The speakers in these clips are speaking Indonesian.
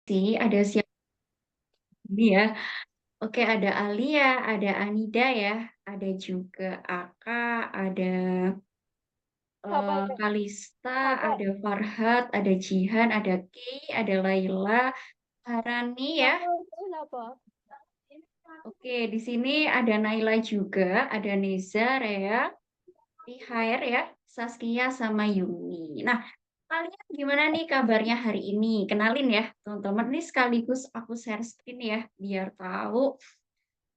sih, ada siapa ini ya. Oke, ada Alia, ada Anida ya, ada juga Aka, ada Siapa aja? Kalista, Ada. ada Farhat, ada Jihan, ada Ki, ada Laila, Harani ya. Kamu itu siapa? Oke, di sini ada Naila juga, ada Neza, Rea, Tihair ya, Saskia sama Yumi. Nah, kalian gimana nih kabarnya hari ini? Kenalin ya, teman-teman. Ini sekaligus aku share screen ya, biar tahu.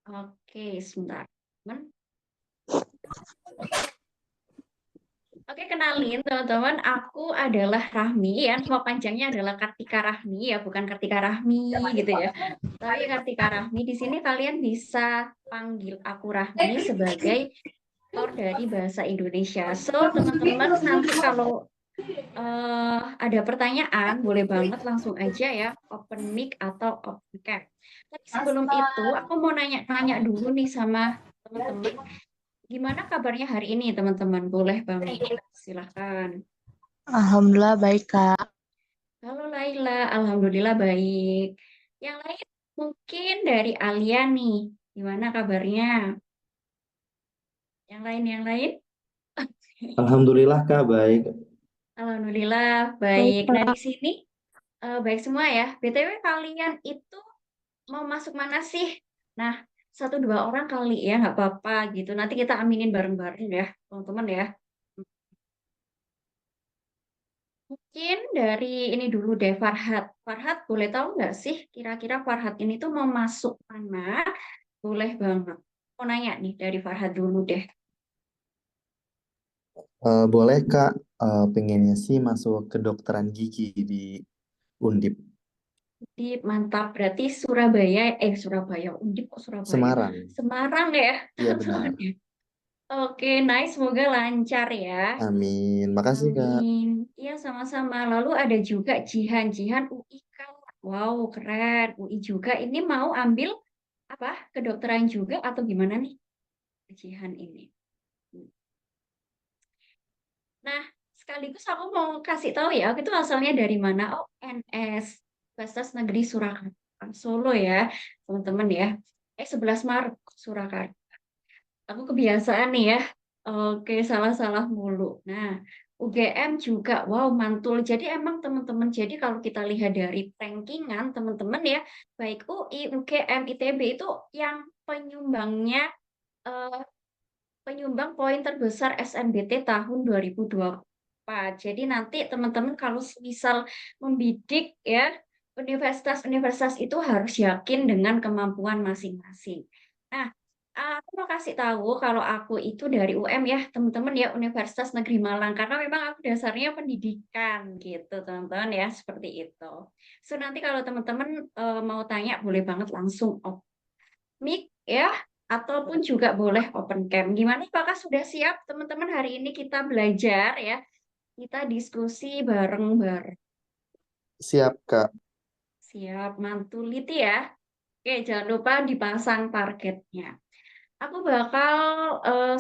Oke, sebentar. Teman. Oke, kenalin teman-teman. Aku adalah Rahmi, ya. Nama panjangnya adalah Kartika Rahmi, ya, bukan Kartika Rahmi gitu ya. Tapi Kartika Rahmi. Di sini kalian bisa panggil aku Rahmi sebagai aktor dari bahasa Indonesia. So, teman-teman nanti kalau ada pertanyaan, boleh banget langsung aja ya, open mic atau open cam. Tapi sebelum itu, aku mau nanya-nanya dulu nih sama teman-teman, gimana kabarnya hari ini, teman-teman? Boleh banget, silahkan. Alhamdulillah baik, Kak. Halo Laila, Alhamdulillah baik. Yang lain mungkin dari Alia nih, gimana kabarnya? Yang lain? Alhamdulillah Kak, baik. Alhamdulillah Baik, baik. Nah, di Kak. sini baik semua ya. BTW kalian itu mau masuk mana sih? Nah, satu dua orang kali ya, nggak apa-apa gitu. Nanti kita aminin bareng-bareng ya, teman-teman ya. Mungkin dari ini dulu deh, Farhat. Farhat, boleh tahu nggak sih kira-kira Farhat ini tuh mau masuk mana? Boleh banget. Mau nanya nih dari Farhat dulu deh. Boleh Kak, pengennya sih masuk kedokteran gigi di Undip Jadi mantap, berarti Surabaya, Surabaya, Undip kok Surabaya? Semarang. Semarang ya? Iya benar. Oke, nice, semoga lancar ya. Amin. Makasih Kak. Amin. Iya, sama-sama. Lalu ada juga Jihan. Jihan UI kan. Wow, keren. UI juga. Ini mau ambil apa? Kedokteran juga atau gimana nih? Jihan ini. Nah, sekaligus aku mau kasih tahu ya, aku itu asalnya dari mana? Oh, NS, Universitas Negeri Surakarta, Solo ya, teman-teman ya. 11 Maret, Surakarta. Aku kebiasaan nih ya. Oke, salah-salah mulu. Nah, UGM juga, wow, mantul. Jadi emang teman-teman, jadi kalau kita lihat dari rankingan teman-teman ya, baik UI, UGM, ITB itu yang penyumbangnya, eh, penyumbang poin terbesar SNBT tahun 2024. Jadi nanti teman-teman kalau misal membidik ya, universitas-universitas itu harus yakin dengan kemampuan masing-masing. Nah, aku mau kasih tahu kalau aku itu dari UM ya, teman-teman ya, Universitas Negeri Malang. Karena memang aku dasarnya pendidikan gitu, teman-teman ya, seperti itu. So, nanti kalau teman-teman mau tanya, boleh banget langsung mic ya, ataupun juga boleh open cam. Gimana, apakah sudah siap teman-teman hari ini kita belajar ya? Kita diskusi bareng-bareng. Siap Kak. Siap, mantul itu ya. Oke, jangan lupa dipasang targetnya. Aku bakal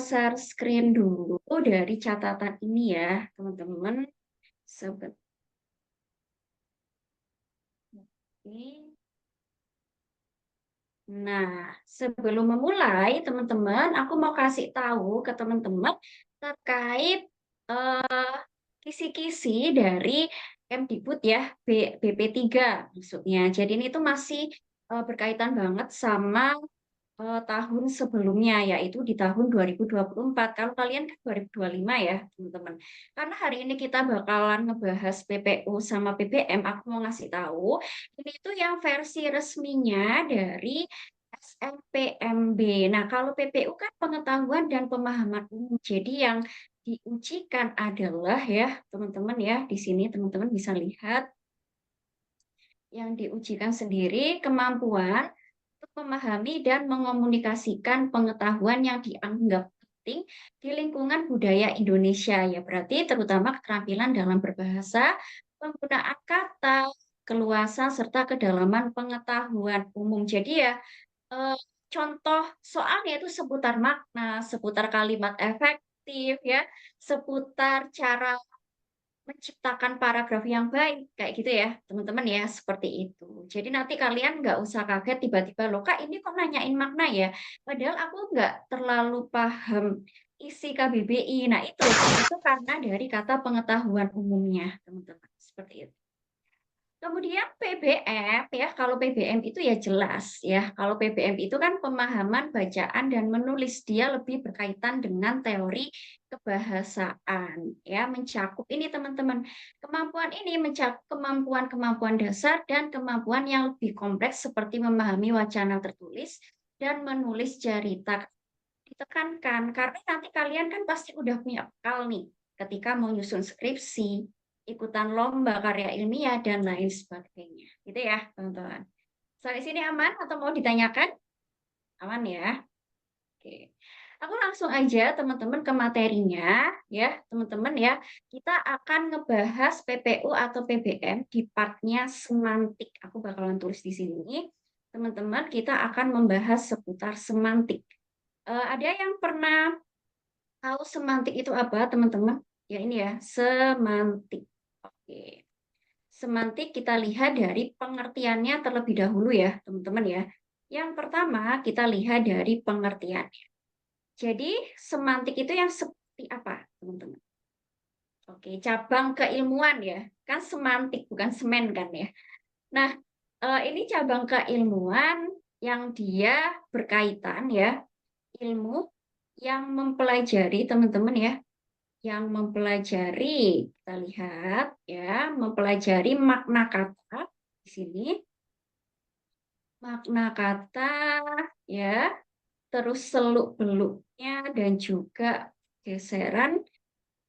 share screen dulu dari catatan ini ya, teman-teman. Sebentar. Nah, sebelum memulai, teman-teman, aku mau kasih tahu ke teman-teman terkait kisi-kisi dari Kemdikbud ya, BP3 maksudnya. Jadi ini tuh masih berkaitan banget sama tahun sebelumnya, yaitu di tahun 2024. Kalau kalian kan 2025 ya, teman-teman. Karena hari ini kita bakalan ngebahas PPU sama PPM, aku mau ngasih tahu, ini tuh yang versi resminya dari SNPMB. Nah, kalau PPU kan pengetahuan dan pemahaman umum. Jadi yang diujikan adalah ya, teman-teman ya, di sini teman-teman bisa lihat yang diujikan sendiri kemampuan untuk memahami dan mengomunikasikan pengetahuan yang dianggap penting di lingkungan budaya Indonesia. Ya, berarti terutama keterampilan dalam berbahasa, penggunaan kata, keluasan, serta kedalaman pengetahuan umum. Jadi ya, eh, contoh soalnya itu seputar makna, seputar kalimat efektif, ya, seputar cara menciptakan paragraf yang baik, kayak gitu ya, teman-teman ya, seperti itu. Jadi nanti kalian nggak usah kaget tiba-tiba, "Loh Kak, ini kok nanyain makna ya? Padahal aku nggak terlalu paham isi KBBI." Nah itu karena dari kata pengetahuan umumnya, teman-teman, seperti itu. Kemudian PBM ya, kalau PBM itu ya jelas ya, kalau PBM itu kan pemahaman bacaan dan menulis, dia lebih berkaitan dengan teori kebahasaan ya, mencakup ini teman-teman. Kemampuan ini mencakup kemampuan-kemampuan dasar dan kemampuan yang lebih kompleks seperti memahami wacana tertulis dan menulis cerita. Ditekankan karena nanti kalian kan pasti udah punya bekal nih ketika mau nyusun skripsi, ikutan lomba karya ilmiah, dan lain sebagainya. Gitu ya, teman-teman. Sampai sini aman atau mau ditanyakan? Aman ya? Oke. Aku langsung aja teman-teman ke materinya ya, teman-teman ya. Kita akan ngebahas PPU atau PBM di partnya semantik. Aku bakalan tulis di sini. Teman-teman, kita akan membahas seputar semantik. Ada yang pernah tahu semantik itu apa, teman-teman? Ya ini ya, semantik. Oke. Semantik kita lihat dari pengertiannya terlebih dahulu ya, teman-teman ya. Yang pertama, kita lihat dari pengertiannya. Jadi, semantik itu yang seperti apa, teman-teman? Oke, cabang keilmuan ya. Kan semantik, bukan semen kan ya. Nah, ini cabang keilmuan yang dia berkaitan ya, ilmu yang mempelajari, teman-teman ya, yang mempelajari, kita lihat ya, mempelajari makna kata di sini, makna kata ya, terus seluk-beluknya dan juga geseran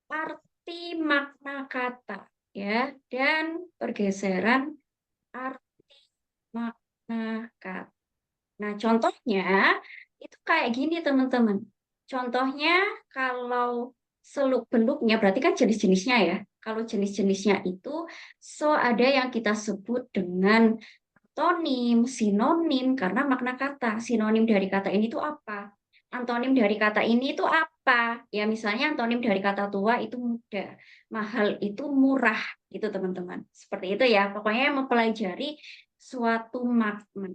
arti makna kata ya, dan pergeseran arti makna kata. Nah, contohnya itu kayak gini, teman-teman. Contohnya kalau seluk-beluknya berarti kan jenis-jenisnya ya. Kalau jenis-jenisnya itu ada yang kita sebut dengan antonim, sinonim karena makna kata. Sinonim dari kata ini itu apa? Antonim dari kata ini itu apa? Ya misalnya antonim dari kata tua itu muda, mahal itu murah gitu teman-teman. Seperti itu ya. Pokoknya mempelajari suatu makna.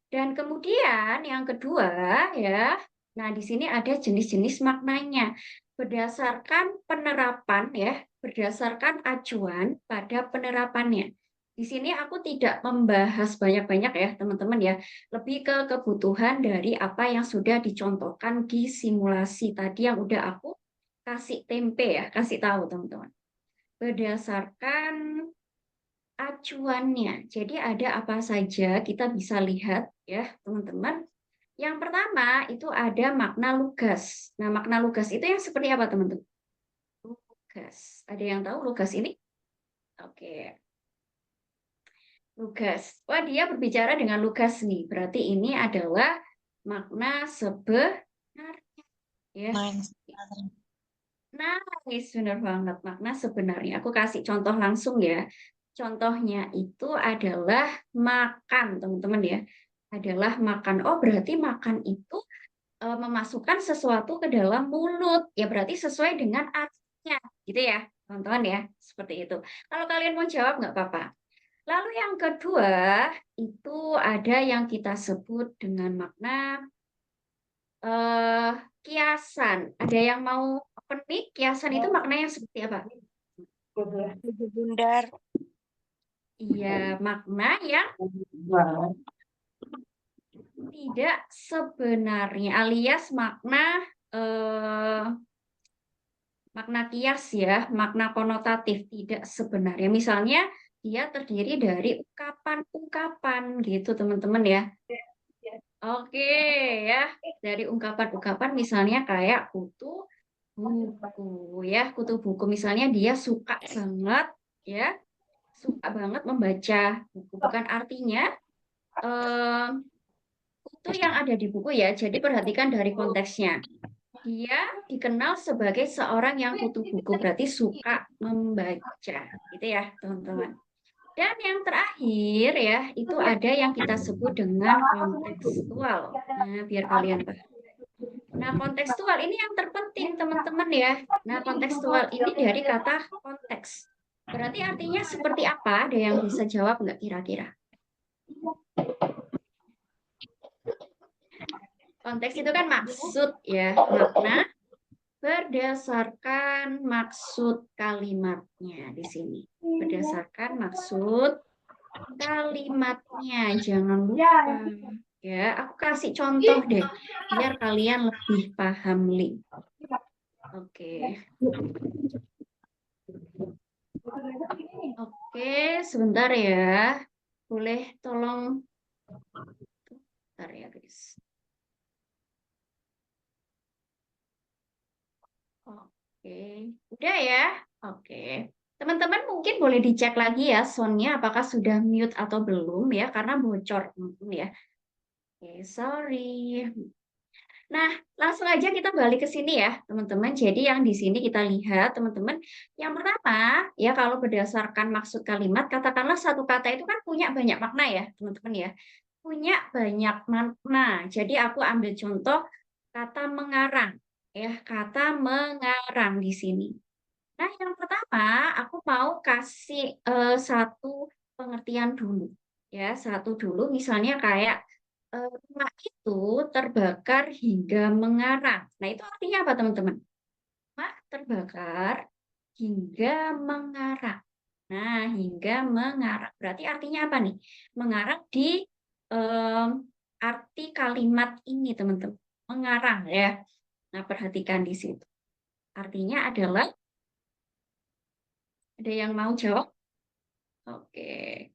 Dan kemudian yang kedua ya, nah di sini ada jenis-jenis maknanya. Berdasarkan penerapan ya, berdasarkan acuan pada penerapannya. Di sini aku tidak membahas banyak-banyak ya teman-teman ya, lebih ke kebutuhan dari apa yang sudah dicontohkan di simulasi tadi yang udah aku kasih tempe ya, kasih tahu teman-teman. Berdasarkan acuannya. Jadi ada apa saja kita bisa lihat ya, teman-teman. Yang pertama itu ada makna lugas. Nah, makna lugas itu yang seperti apa, teman-teman? Lugas. Ada yang tahu lugas ini? Oke. Lugas. Wah, dia berbicara dengan lugas nih. Berarti ini adalah makna sebenarnya ya. Nice, benar banget. Makna sebenarnya. Aku kasih contoh langsung ya. Contohnya itu adalah makan, teman-teman ya. Adalah makan. Oh, berarti makan itu memasukkan sesuatu ke dalam mulut. Ya, berarti sesuai dengan artinya. Gitu ya, teman-teman ya. Seperti itu. Kalau kalian mau jawab, nggak apa-apa. Lalu yang kedua, itu ada yang kita sebut dengan makna eh kiasan. Ada yang mau open mic? Kiasan itu maknanya seperti apa? Bundar. Iya, makna yang tidak sebenarnya, alias makna eh, makna kias ya, makna konotatif tidak sebenarnya. Misalnya dia terdiri dari ungkapan-ungkapan gitu, teman-teman ya. Oke ya, dari ungkapan-ungkapan misalnya kayak kutu buku ya, kutu buku misalnya dia suka banget ya, suka banget membaca buku. Bukan artinya eh, kutu yang ada di buku ya, jadi perhatikan dari konteksnya. Dia dikenal sebagai seorang yang kutu buku, berarti suka membaca, gitu ya teman-teman. Dan yang terakhir ya, itu ada yang kita sebut dengan kontekstual. Nah, biar kalian paham. Nah, kontekstual ini yang terpenting, teman-teman ya. Nah, kontekstual ini dari kata konteks. Berarti artinya seperti apa? Ada yang bisa jawab nggak kira-kira? Konteks itu kan maksud ya, makna berdasarkan maksud kalimatnya di sini. Berdasarkan maksud kalimatnya, jangan lupa. Ya, aku kasih contoh deh, biar kalian lebih paham, Li. Oke. Oke, sebentar ya. Boleh tolong. Bentar ya, guys. Oke, udah ya. Oke. Teman-teman mungkin boleh dicek lagi ya soundnya apakah sudah mute atau belum ya, karena bocor mungkin ya. Oke, sorry. Nah, langsung aja kita balik ke sini ya, teman-teman. Jadi yang di sini kita lihat, teman-teman, yang pertama, ya kalau berdasarkan maksud kalimat, katakanlah satu kata itu kan punya banyak makna ya, teman-teman ya. Punya banyak makna. Jadi aku ambil contoh kata mengarang, ya, kata mengarang di sini. Nah, yang pertama, aku mau kasih satu pengertian dulu. Ya, satu dulu, misalnya kayak rumah itu terbakar hingga mengarang. Nah, itu artinya apa, teman-teman? Rumah terbakar hingga mengarang. Nah, hingga mengarang. Berarti artinya apa nih? Mengarang di em, arti kalimat ini, teman-teman. Mengarang ya. Nah, perhatikan di situ. Artinya adalah, ada yang mau jawab? Oke.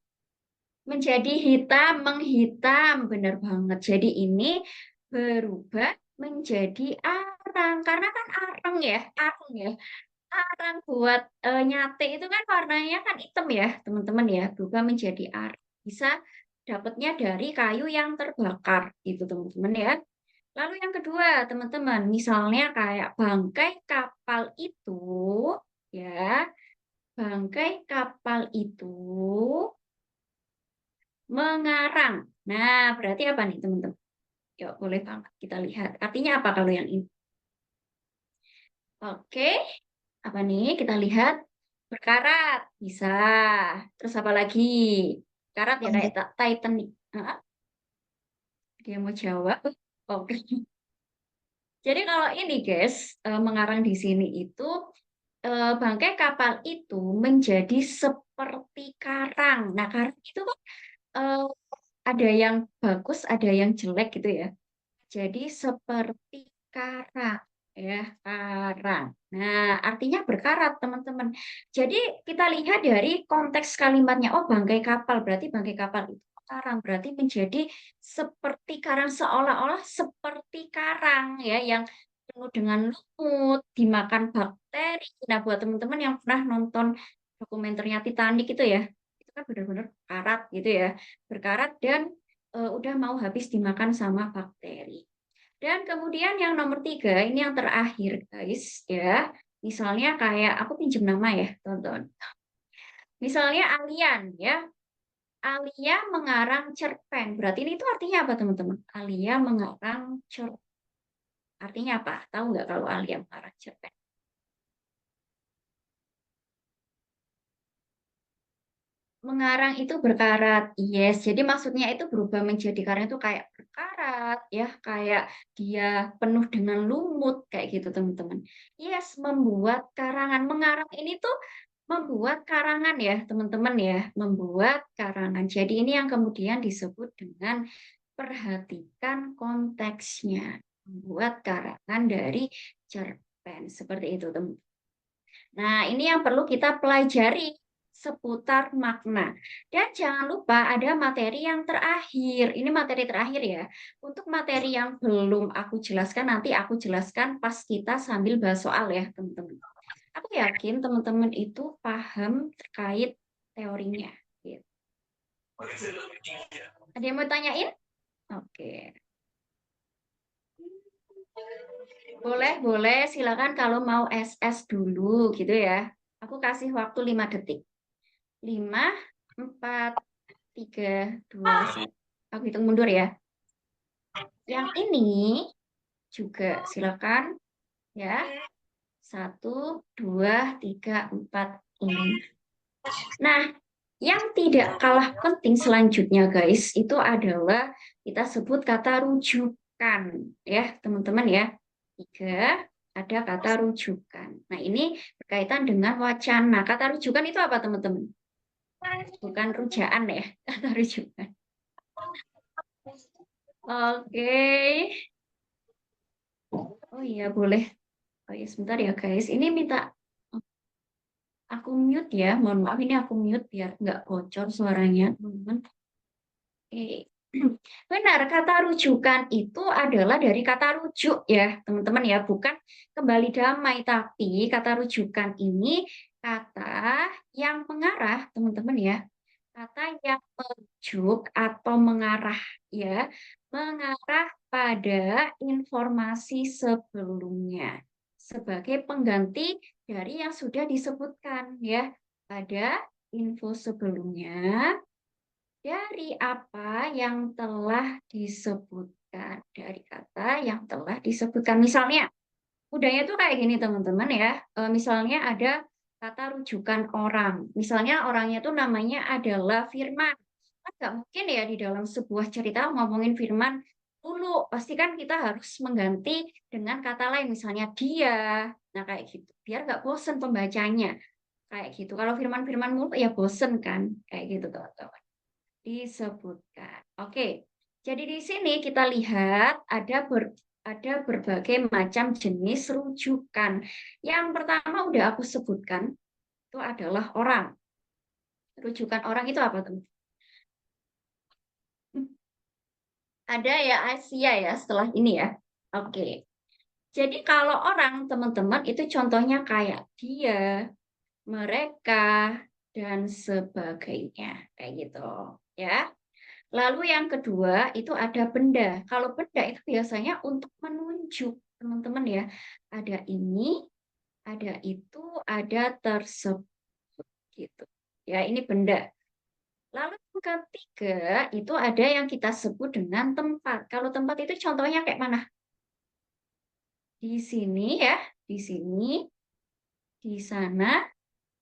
Menjadi hitam, menghitam. Benar banget. Jadi ini berubah menjadi arang. Karena kan arang ya, arang ya. Arang buat nyate itu kan warnanya kan hitam ya, teman-teman ya. Berubah menjadi arang. Bisa dapatnya dari kayu yang terbakar gitu, teman-teman ya. Lalu yang kedua, teman-teman, misalnya kayak bangkai kapal itu ya, bangkai kapal itu mengarang. Nah, berarti apa nih, teman-teman? Yuk, boleh banget kita lihat. Artinya apa kalau yang ini? Oke, apa nih? Kita lihat berkarat. Bisa. Terus apa lagi? Karat ya kayak Titanic. Ah, dia mau jawab. Oke. Jadi kalau ini guys, mengarang di sini itu bangkai kapal itu menjadi seperti karang. Nah, karang itu kan eh, ada yang bagus, ada yang jelek gitu ya. Jadi seperti karang, ya, karang. Nah, artinya berkarat, teman-teman. Jadi kita lihat dari konteks kalimatnya, oh bangkai kapal, berarti bangkai kapal itu karang, berarti menjadi seperti karang, seolah-olah seperti karang, ya, yang penuh dengan lumut, dimakan bakteri. Nah, buat teman-teman yang pernah nonton dokumenternya Titanic itu ya, itu kan benar-benar karat gitu ya, berkarat dan udah mau habis dimakan sama bakteri. Dan kemudian yang nomor tiga, ini yang terakhir guys ya. Misalnya kayak aku pinjam nama ya, tonton. Misalnya Alian ya. Alia mengarang cerpen. Berarti ini itu artinya apa teman-teman? Alia mengarang cerpen. Artinya apa? Tahu nggak kalau Alia mengarang cerpen? Mengarang itu berkarat, yes. Jadi maksudnya itu berubah menjadi karang itu kayak berkarat, ya, kayak dia penuh dengan lumut kayak gitu teman-teman. Yes, membuat karangan. Mengarang ini tuh membuat karangan ya teman-teman ya, membuat karangan. Jadi ini yang kemudian disebut dengan perhatikan konteksnya, membuat karangan dari cerpen seperti itu teman. Nah, ini yang perlu kita pelajari seputar makna. Dan jangan lupa ada materi yang terakhir. Ini materi terakhir ya. Untuk materi yang belum aku jelaskan, nanti aku jelaskan pas kita sambil bahas soal ya, teman-teman. Aku yakin teman-teman itu paham terkait teorinya. Gitu. Ada yang mau tanyain? Oke. Boleh, boleh. Silakan kalau mau SS dulu gitu ya. Aku kasih waktu 5 detik. 5, 4, 3, 2, 1. Aku hitung mundur ya. Yang ini juga silakan ya. 1, 2, 3, 4, 5. Nah, yang tidak kalah penting selanjutnya guys, itu adalah kita sebut kata rujukan ya, teman-teman ya. 3, ada kata rujukan. Nah, ini berkaitan dengan wacana. Kata rujukan itu apa, teman-teman? Bukan rujaan ya, kata rujukan. Oke. Oh iya, boleh. Oh iya, sebentar ya guys. Ini minta aku mute ya. Mohon maaf, ini aku mute biar nggak bocor suaranya, teman-teman. Oke. Benar, kata rujukan itu adalah dari kata rujuk ya, teman-teman ya, bukan kembali damai, tapi kata rujukan ini kata yang mengarah, teman-teman ya. Kata yang merujuk atau mengarah ya, mengarah pada informasi sebelumnya sebagai pengganti dari yang sudah disebutkan ya. Pada info sebelumnya dari apa yang telah disebutkan, dari kata yang telah disebutkan. Misalnya, udahnya tuh kayak gini teman-teman ya. Misalnya ada kata rujukan orang. Misalnya orangnya tuh namanya adalah Firman. Kan nggak mungkin ya di dalam sebuah cerita ngomongin Firman dulu. Pasti kan kita harus mengganti dengan kata lain. Misalnya dia. Nah kayak gitu. Biar nggak bosen pembacanya. Kayak gitu. Kalau Firman-Firman mulu ya bosen kan. Kayak gitu teman-teman disebutkan. Oke, jadi di sini kita lihat ada berbagai macam jenis rujukan. Yang pertama udah aku sebutkan, itu adalah orang. Rujukan orang itu apa, teman? Ada ya Asia ya setelah ini ya. Oke. Jadi kalau orang, teman-teman, itu contohnya kayak dia, mereka, dan sebagainya. Kayak gitu. Ya. Lalu yang kedua itu ada benda. Kalau benda itu biasanya untuk menunjuk, teman-teman ya. Ada ini, ada itu, ada tersebut gitu. Ya, ini benda. Lalu yang ketiga itu ada yang kita sebut dengan tempat. Kalau tempat itu contohnya kayak mana? Di sini ya, di sini, di sana,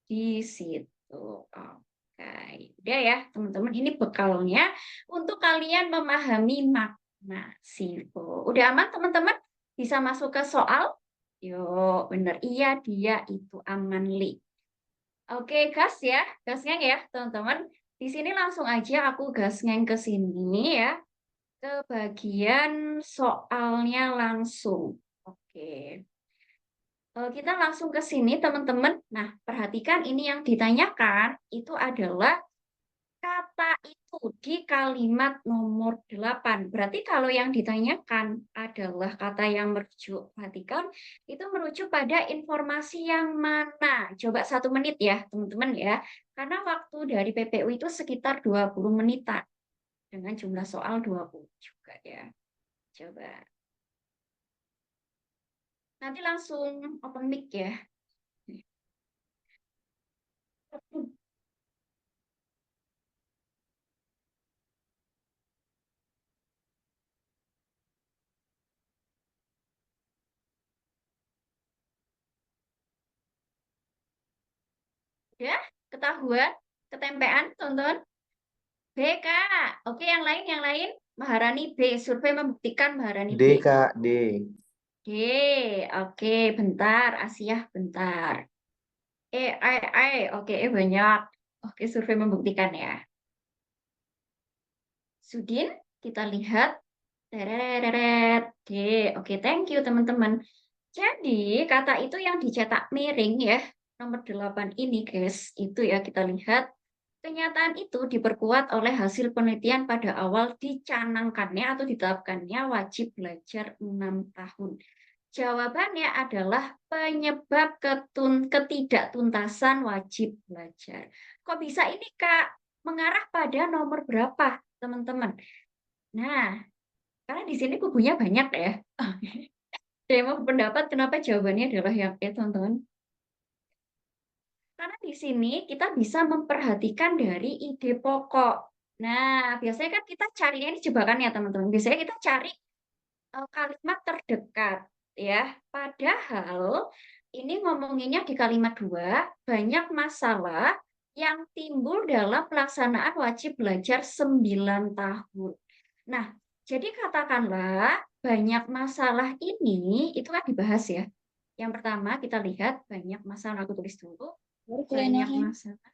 di situ. Oke, udah ya teman-teman. Ini bekalnya untuk kalian memahami makna sifat. Udah aman teman-teman? Bisa masuk ke soal? Yuk, bener. Iya, dia itu aman, Li. Oke, gas ya. Gasnya ya, teman-teman. Di sini langsung aja aku gasnya ke sini ya. Ke bagian soalnya langsung. Oke. Kita langsung ke sini, teman-teman. Nah, perhatikan ini yang ditanyakan itu adalah kata itu di kalimat nomor 8. Berarti kalau yang ditanyakan adalah kata yang merujuk. Perhatikan, itu merujuk pada informasi yang mana? Coba 1 menit ya, teman-teman ya. Karena waktu dari PPU itu sekitar 20 menitan. Dengan jumlah soal 20 juga ya. Coba. Nanti langsung open mic ya. Ya, ketahuan, ketempean, tonton. B, Kak. Oke, yang lain, yang lain. Maharani B. Survei membuktikan Maharani D, B. Kak, D. D. Oke, bentar. Asia, bentar. Oke, banyak. Oke, survei membuktikan ya. Sudin, kita lihat. Tereret. D. Oke, thank you, teman-teman. Jadi, kata itu yang dicetak miring ya. Nomor 8 ini, guys. Itu ya, kita lihat. Kenyataan itu diperkuat oleh hasil penelitian pada awal dicanangkannya atau ditetapkannya wajib belajar 6 tahun. Jawabannya adalah penyebab ketidaktuntasan wajib belajar. Kok bisa ini, Kak? Mengarah pada nomor berapa, teman-teman? Nah, karena di sini kubunya banyak ya. Saya mau pendapat kenapa jawabannya adalah yang teman-teman. Karena di sini kita bisa memperhatikan dari ide pokok. Nah, biasanya kan kita cari ini jebakan ya teman-teman. Biasanya kita cari kalimat terdekat ya. Padahal ini ngomonginnya di kalimat 2 banyak masalah yang timbul dalam pelaksanaan wajib belajar 9 tahun. Nah, jadi katakanlah banyak masalah ini itu kan dibahas ya. Yang pertama kita lihat banyak masalah, aku tulis dulu. Banyak masalah.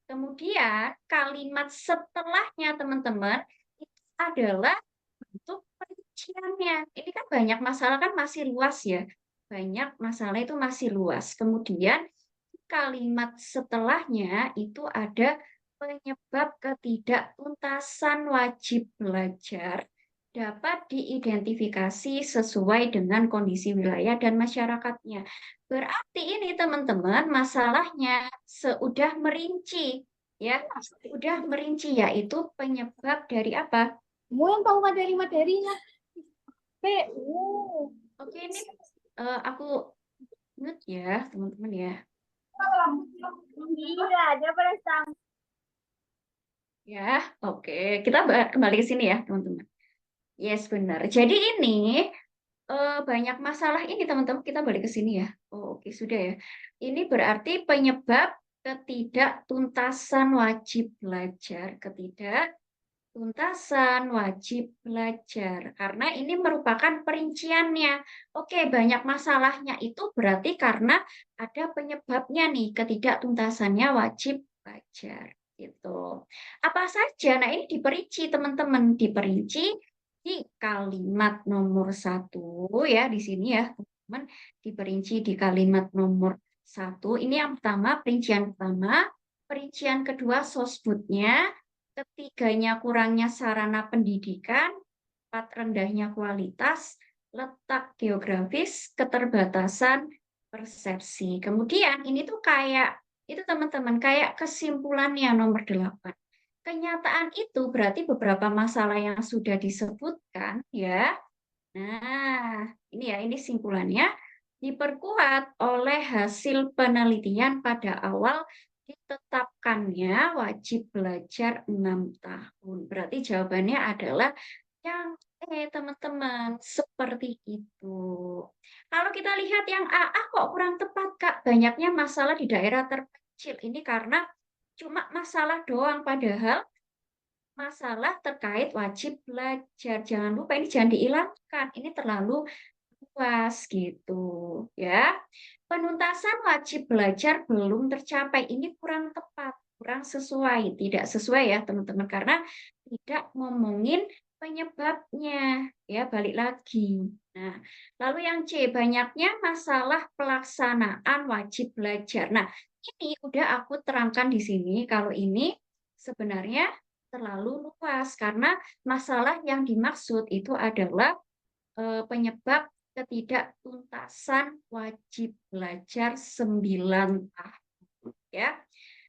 Kemudian kalimat setelahnya teman-teman itu adalah bentuk perinciannya. Ini kan banyak masalah kan masih luas ya. Banyak masalah itu masih luas. Kemudian kalimat setelahnya itu ada penyebab ketidaktuntasan wajib belajar dapat diidentifikasi sesuai dengan kondisi wilayah dan masyarakatnya. Berarti ini teman-teman masalahnya sudah merinci ya, sudah merinci yaitu penyebab dari apa? Kamu yang tahu materi-materinya. Oke, ini aku mute ya, teman-teman ya. Iya, dia pada Ya, oke. Kita kembali ke sini ya, teman-teman. Yes, benar. Jadi ini banyak masalah ini, teman-teman. Kita balik ke sini ya. Oh, oke, sudah ya. Ini berarti penyebab ketidaktuntasan wajib belajar. Tuntasan wajib belajar karena ini merupakan perinciannya. Oke, banyak masalahnya itu berarti karena ada penyebabnya nih, ketidaktuntasannya wajib belajar gitu. Apa saja? Nah, ini diperinci teman-teman, diperinci di kalimat nomor 1 ya di sini ya, teman-teman, diperinci di kalimat nomor 1. Ini yang pertama, perincian pertama. Perincian kedua, sosbudnya. Ketiganya kurangnya sarana pendidikan, empat rendahnya kualitas, letak geografis, keterbatasan persepsi. Kemudian ini tuh kayak itu teman-teman kayak kesimpulannya nomor 8. Kenyataan itu berarti beberapa masalah yang sudah disebutkan ya. Nah, ini simpulannya diperkuat oleh hasil penelitian pada awal ditetapkannya wajib belajar 6 tahun. Berarti jawabannya adalah yang teman-teman, seperti itu. Kalau kita lihat yang AA kok kurang tepat, Kak. Banyaknya masalah di daerah terpencil. Ini karena cuma masalah doang, padahal masalah terkait wajib belajar. Jangan lupa ini jangan dihilangkan. Ini terlalu luas gitu ya. Penuntasan wajib belajar belum tercapai. Ini kurang tepat, kurang sesuai, tidak sesuai ya teman-teman karena tidak ngomongin penyebabnya. Ya, balik lagi. Nah, lalu yang C, banyaknya masalah pelaksanaan wajib belajar. Nah, ini udah aku terangkan di sini kalau ini sebenarnya terlalu luas karena masalah yang dimaksud itu adalah penyebab ketidaktuntasan wajib belajar 9 tahun ya.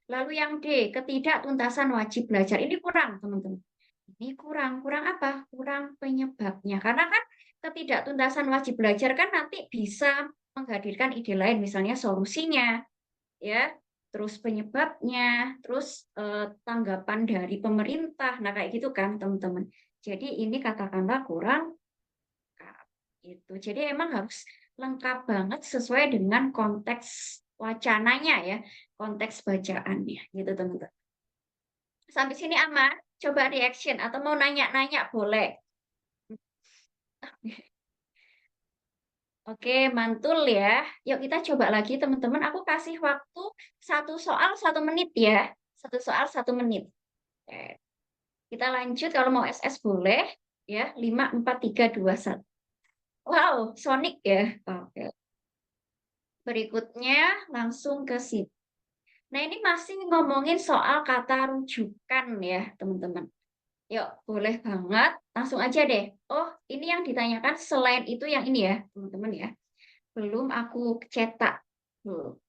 Lalu yang D, ketidaktuntasan wajib belajar. Ini kurang, teman-teman. Ini kurang. Kurang apa? Kurang penyebabnya. Karena kan ketidaktuntasan wajib belajar kan nanti bisa menghadirkan ide lain, misalnya solusinya, ya, terus penyebabnya, terus tanggapan dari pemerintah. Nah, kayak gitu kan, teman-teman. Jadi ini katakanlah kurang lengkap. Gitu. Jadi emang harus lengkap banget sesuai dengan konteks wacananya ya, konteks bacaannya gitu teman-teman. Sampai sini aman? Coba reaction atau mau nanya-nanya boleh. Oke, mantul ya. Yuk kita coba lagi teman-teman. Aku kasih waktu 1 soal 1 menit ya. 1 soal 1 menit. Oke. Kita lanjut kalau mau SS boleh ya. 5, 4, 3, 2, 1. Wow, Sonic ya. Oke. Berikutnya langsung ke sini. Nah, ini masih ngomongin soal kata rujukan ya, teman-teman. Yuk, boleh banget. Langsung aja deh. Oh, ini yang ditanyakan selain itu yang ini ya, teman-teman ya. Belum aku cetak.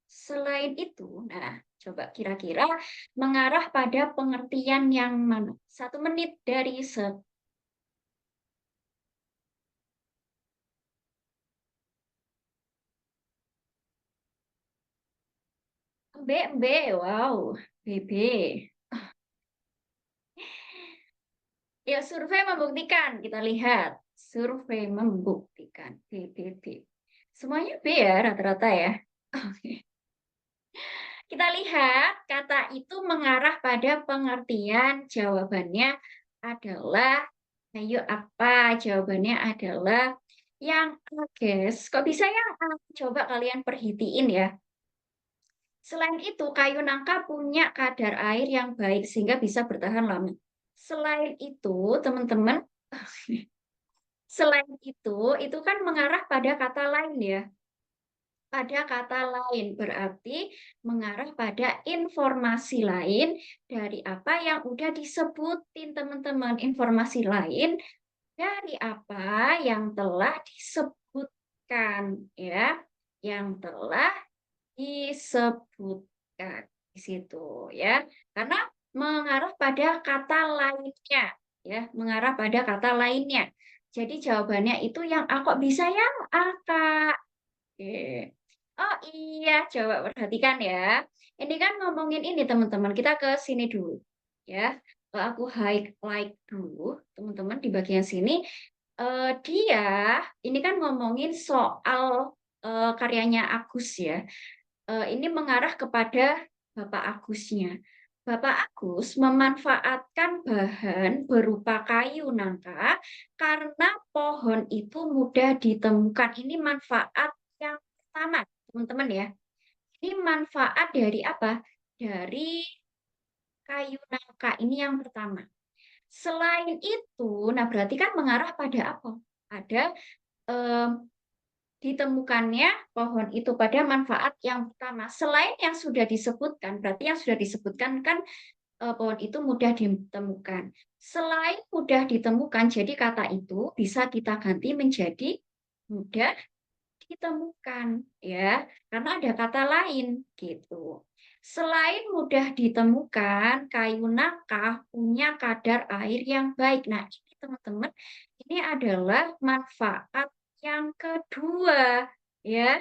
Selain itu, nah, coba kira-kira mengarah pada pengertian yang mana? 1 menit dari B, wow, BB. Ya, survei membuktikan. Kita lihat. Survei membuktikan. B. Semuanya B ya, rata-rata ya. Oke. Kita lihat kata itu mengarah pada pengertian. Jawabannya adalah, ayo apa? Jawabannya adalah yang A, guys. Kok bisa yang A? Coba kalian perhatiin ya. Selain itu, kayu nangka punya kadar air yang baik sehingga bisa bertahan lama. Selain itu, teman-teman, selain itu kan mengarah pada kata lain ya. Pada kata lain, berarti mengarah pada informasi lain dari apa yang udah disebutin teman-teman. Informasi lain dari apa yang telah disebutkan ya, yang telah disebutkan di situ ya. Karena mengarah pada kata lainnya ya, mengarah pada kata lainnya. Jadi jawabannya itu yang A. Kok bisa yang A, Kak? Oke. Oh iya, coba perhatikan ya. Ini kan ngomongin ini teman-teman. Kita ke sini dulu ya. Aku highlight dulu teman-teman di bagian sini. Dia ini kan ngomongin soal karyanya Agus ya. Ini mengarah kepada Bapak Agusnya. Bapak Agus memanfaatkan bahan berupa kayu nangka karena pohon itu mudah ditemukan. Ini manfaat yang pertama, teman-teman ya. Ini manfaat dari apa? Dari kayu nangka ini yang pertama. Selain itu, nah berarti kan mengarah pada apa? Ada ditemukannya pohon itu pada manfaat yang pertama. Selain yang sudah disebutkan, berarti yang sudah disebutkan kan pohon itu mudah ditemukan. Selain mudah ditemukan, jadi kata itu bisa kita ganti menjadi mudah ditemukan ya, karena ada kata lain gitu. Selain mudah ditemukan, kayu nangka punya kadar air yang baik. Nah, ini teman-teman, ini adalah manfaat yang kedua ya.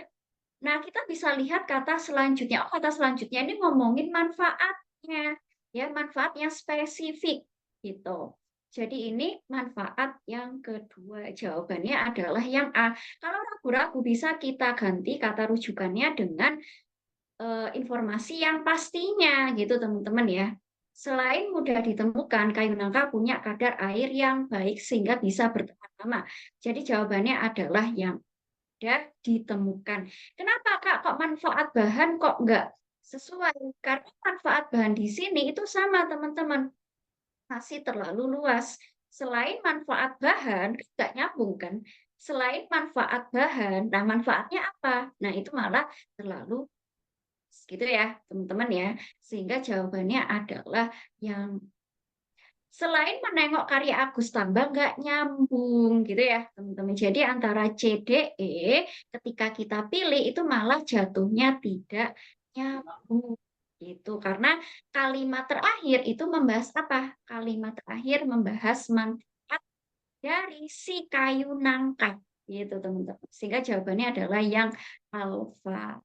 Nah, kita bisa lihat kata selanjutnya. Oh, kata selanjutnya ini ngomongin manfaatnya ya, manfaat yang spesifik gitu. Jadi ini manfaat yang kedua. Jawabannya adalah yang A. Kalau ragu-ragu bisa kita ganti kata rujukannya dengan informasi yang pastinya gitu teman-teman ya. Selain mudah ditemukan, kayu nangka punya kadar air yang baik sehingga bisa bertahan lama. Jadi jawabannya adalah yang mudah ditemukan. Kenapa Kak kok manfaat bahan kok enggak sesuai? Karena manfaat bahan di sini itu sama teman-teman, masih terlalu luas. Selain manfaat bahan, nggak nyambung kan? Selain manfaat bahan, nah manfaatnya apa? Nah itu malah terlalu gitu ya teman-teman ya. Sehingga jawabannya adalah yang selain menengok karya Agus Tambang nggak nyambung gitu ya teman-teman. Jadi antara C, D, E ketika kita pilih itu malah jatuhnya tidak nyambung gitu. Karena kalimat terakhir itu membahas apa? Kalimat terakhir membahas manfaat dari si kayu nangka gitu teman-teman. Sehingga jawabannya adalah yang alfa.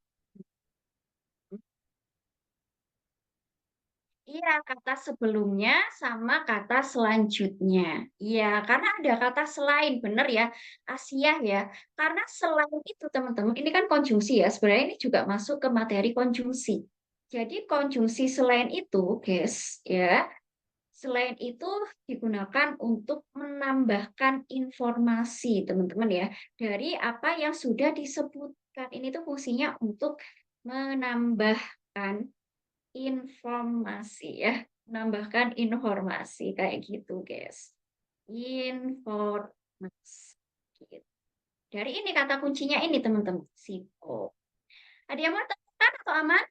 Iya, kata sebelumnya sama kata selanjutnya. Iya, karena ada kata selain, benar ya, Asia ya. Karena selain itu, teman-teman, ini kan konjungsi ya. Sebenarnya ini juga masuk ke materi konjungsi. Jadi konjungsi selain itu, guys, ya, selain itu digunakan untuk menambahkan informasi, teman-teman ya, dari apa yang sudah disebutkan. Ini tuh fungsinya untuk menambahkan informasi ya, menambahkan informasi kayak gitu, guys. Informasi. Gitu. Dari ini kata kuncinya ini, teman-teman. Sipo. Ada yang mau temukan atau aman?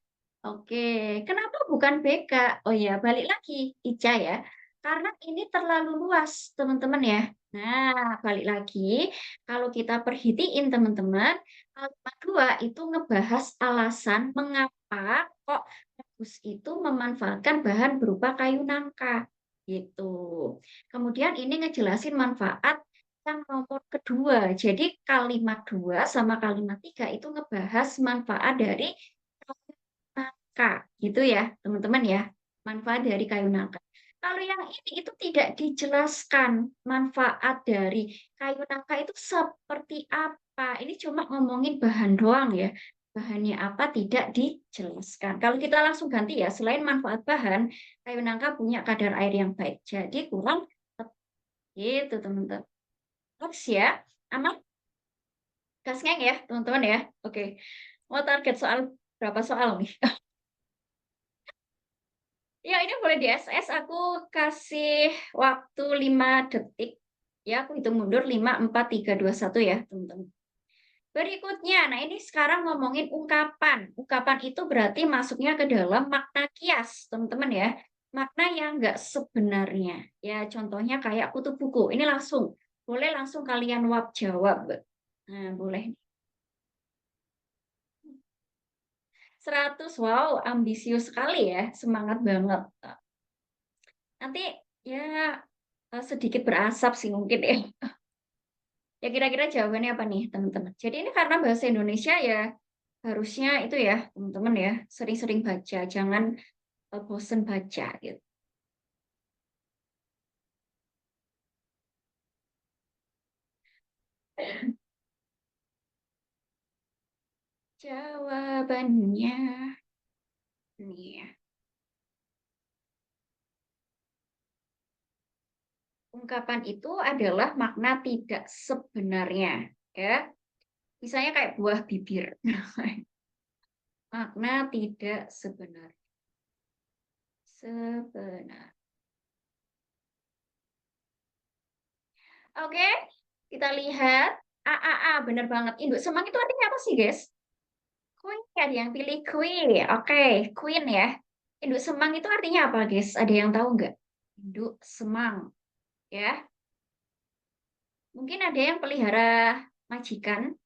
Oke, kenapa bukan BK? Oh ya, balik lagi, Ica ya. Karena ini terlalu luas, teman-teman ya. Nah, balik lagi, kalau kita perhatiin teman-teman, kalimat dua itu ngebahas alasan mengapa kok Bagus itu memanfaatkan bahan berupa kayu nangka. Gitu. Kemudian ini ngejelasin manfaat yang nomor kedua. Jadi kalimat dua sama kalimat tiga itu ngebahas manfaat dari nangka gitu ya teman-teman ya, manfaat dari kayu nangka. Kalau yang ini itu tidak dijelaskan manfaat dari kayu nangka itu seperti apa. Ini cuma ngomongin bahan doang ya, bahannya apa tidak dijelaskan. Kalau kita langsung ganti ya, selain manfaat bahan, kayu nangka punya kadar air yang baik. Jadi kurang gitu, teman-teman. Terus ya, aman? Gasnya ya, teman-teman ya. Oke. Mau target soal berapa soal nih? Ya, ini boleh di SS, aku kasih waktu 5 detik. Ya, aku hitung mundur 5, 4, 3, 2, 1 ya, teman-teman. Berikutnya, nah ini sekarang ngomongin ungkapan. Ungkapan itu berarti masuknya ke dalam makna kias, teman-teman ya. Makna yang enggak sebenarnya. Ya, contohnya kayak kutub buku. Ini langsung. Boleh langsung kalian jawab. Nah, boleh. 100, wow, ambisius sekali ya. Semangat banget. Nanti ya sedikit berasap sih mungkin ya. Ya kira-kira jawabannya apa nih teman-teman? Jadi ini karena bahasa Indonesia ya harusnya itu ya teman-teman ya sering-sering baca, jangan bosen baca gitu. Jawabannya nih ya. Ungkapan itu adalah makna tidak sebenarnya ya. Misalnya kayak buah bibir. Makna tidak sebenar. Sebenar. Oke, kita lihat. Benar banget. Induk semang itu artinya apa sih, guys? Queen, ada yang pilih queen. Oke, queen ya. Induk semang itu artinya apa, guys? Ada yang tahu nggak? Induk semang, ya. Mungkin ada yang pelihara majikan.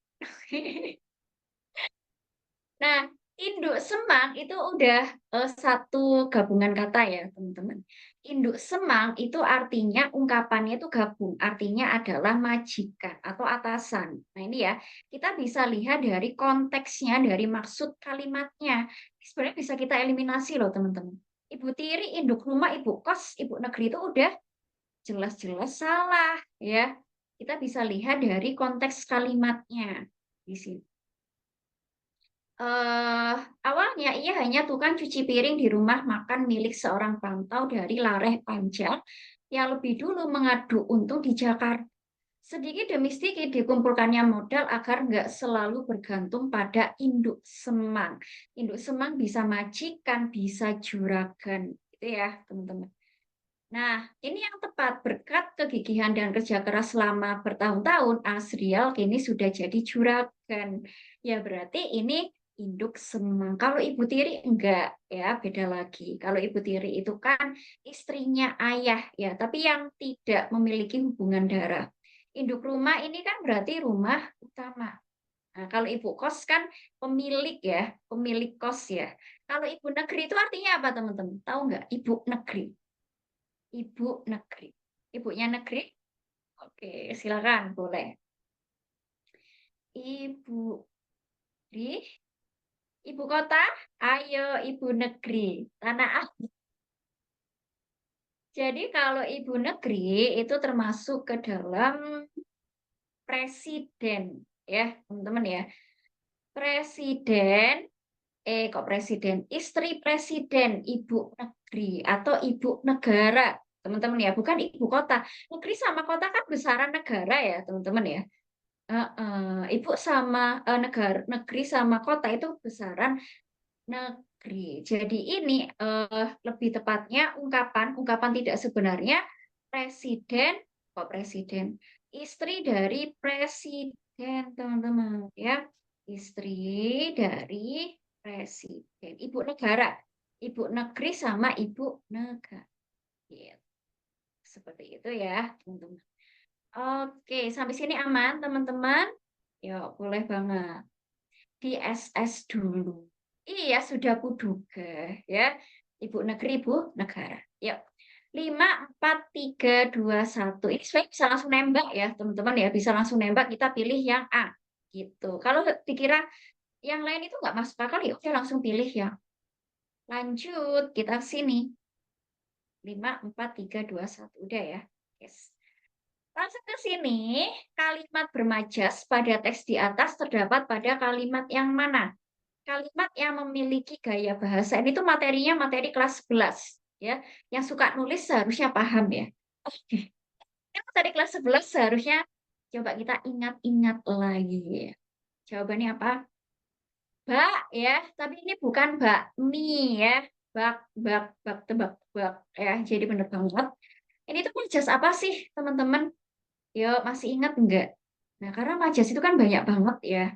Nah, induk semang itu udah satu gabungan kata ya, teman-teman. Induk semang itu artinya ungkapannya itu gabung, artinya adalah majikan atau atasan. Nah, ini ya, kita bisa lihat dari konteksnya, dari maksud kalimatnya. Sebenarnya bisa kita eliminasi loh, teman-teman. Ibu tiri, induk rumah, ibu kos, ibu negeri itu udah jelas-jelas salah, ya. Kita bisa lihat dari konteks kalimatnya di sini. Awalnya ia hanya tukang cuci piring di rumah makan milik seorang pantau dari Lareh Panjang yang lebih dulu mengadu untung di Jakarta. Sedikit demi sedikit dikumpulkannya modal agar nggak selalu bergantung pada induk semang. Induk semang bisa majikan, bisa juragan. Gitu ya, teman-teman. Nah, ini yang tepat. Berkat kegigihan dan kerja keras selama bertahun-tahun, Asriel kini sudah jadi juragan. Ya, berarti ini induk semang. Kalau ibu tiri enggak, ya beda lagi. Kalau ibu tiri itu kan istrinya ayah, ya, tapi yang tidak memiliki hubungan darah. Induk rumah ini kan berarti rumah utama. Nah, kalau ibu kos kan pemilik ya, pemilik kos ya. Kalau ibu negeri itu artinya apa, teman-teman? Tahu nggak? Ibu negeri. Ibu negeri. Ibunya negeri? Oke, silakan, boleh. Ibu di ibu kota? Ayo, ibu negeri. Tanah air. Jadi kalau ibu negeri itu termasuk ke dalam presiden, ya, teman-teman ya. Presiden, kok presiden? Istri presiden, ibu negeri atau ibu negara, teman-teman ya, bukan ibu kota. Negeri sama kota kan besaran negara ya, teman-teman ya. Ibu sama negeri sama kota itu besaran negeri. Jadi ini lebih tepatnya ungkapan tidak sebenarnya presiden, kok presiden, istri dari presiden, teman-teman ya, istri dari presiden, ibu negara, ibu negeri sama ibu negara. Gitu. Seperti itu ya, teman-teman. Oke, sampai sini aman, teman-teman? Ya, boleh banget. Di SS dulu. Iya, sudah kuduga ya. Ibu negeri, ibu negara. Yuk. 5, 4, 3, 2, 1. Ini sebenarnya bisa langsung nembak ya, teman-teman ya. Bisa langsung nembak, kita pilih yang A. Gitu. Kalau dikira yang lain itu nggak masuk akal, ya udah langsung pilih yang. Lanjut, kita sini. 5, 4, 3, 2, 1. Udah ya. Yes. Langsung ke sini, kalimat bermajas pada teks di atas terdapat pada kalimat yang mana? kalimat yang memiliki gaya bahasa. Ini tuh materinya materi kelas 11 ya. Yang suka nulis seharusnya paham ya. Oke. Ini materi kelas 11 seharusnya coba kita ingat-ingat lagi. Jawabannya apa? Bak ya, tapi ini bukan bakmi ya. Bak tebak bak ya. Jadi bener banget. Ini tuh majas apa sih, teman-teman? Yuk, masih ingat enggak? Nah, karena majas itu kan banyak banget ya.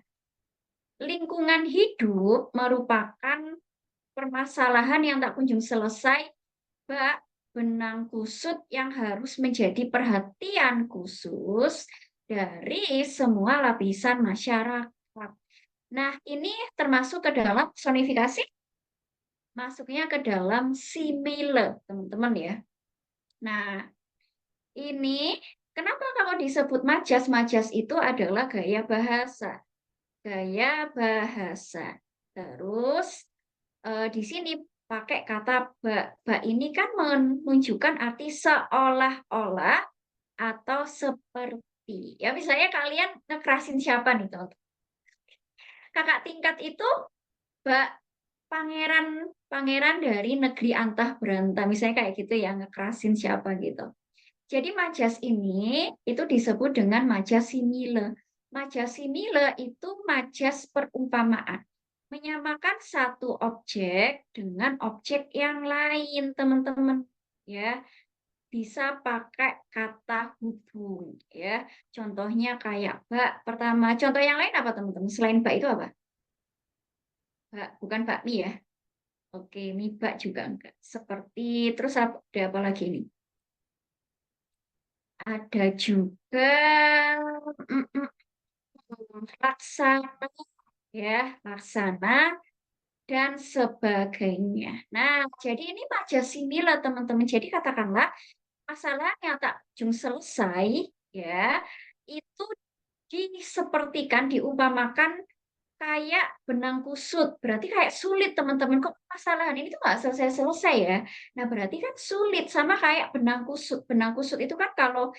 Lingkungan hidup merupakan permasalahan yang tak kunjung selesai, bak benang kusut yang harus menjadi perhatian khusus dari semua lapisan masyarakat. Nah, ini termasuk ke dalam personifikasi, masuknya ke dalam simile, teman-teman ya. Nah, ini kenapa kalau disebut majas? Majas itu adalah gaya bahasa. Gaya bahasa. Terus di sini pakai kata bak. Bak ini kan menunjukkan arti seolah-olah atau seperti. Ya misalnya kalian ngekerasin siapa nih teman-teman? Kakak tingkat itu bak pangeran dari negeri antah berantah. Misalnya kayak gitu ya, ngekerasin siapa gitu. Jadi majas ini itu disebut dengan majas simile. Majas simile itu majas perumpamaan. Menyamakan satu objek dengan objek yang lain, teman-teman. Ya, bisa pakai kata hubung ya. Contohnya kayak bak pertama. Contoh yang lain apa, teman-teman? Selain bak itu apa? Bak, bukan bakmi ya. Oke, mie bak juga enggak. Seperti terus ada apa lagi ini? Ada juga mm, mm, laksana ya, laksana dan sebagainya. Nah, jadi ini majas simile teman-teman. Jadi katakanlah masalahnya tak kunjung selesai ya, itu disepertikan, diumpamakan kayak benang kusut. Berarti kayak sulit teman-teman. Kok permasalahan ini tuh nggak selesai-selesai ya? Nah, berarti kan sulit sama kayak benang kusut. Benang kusut itu kan kalau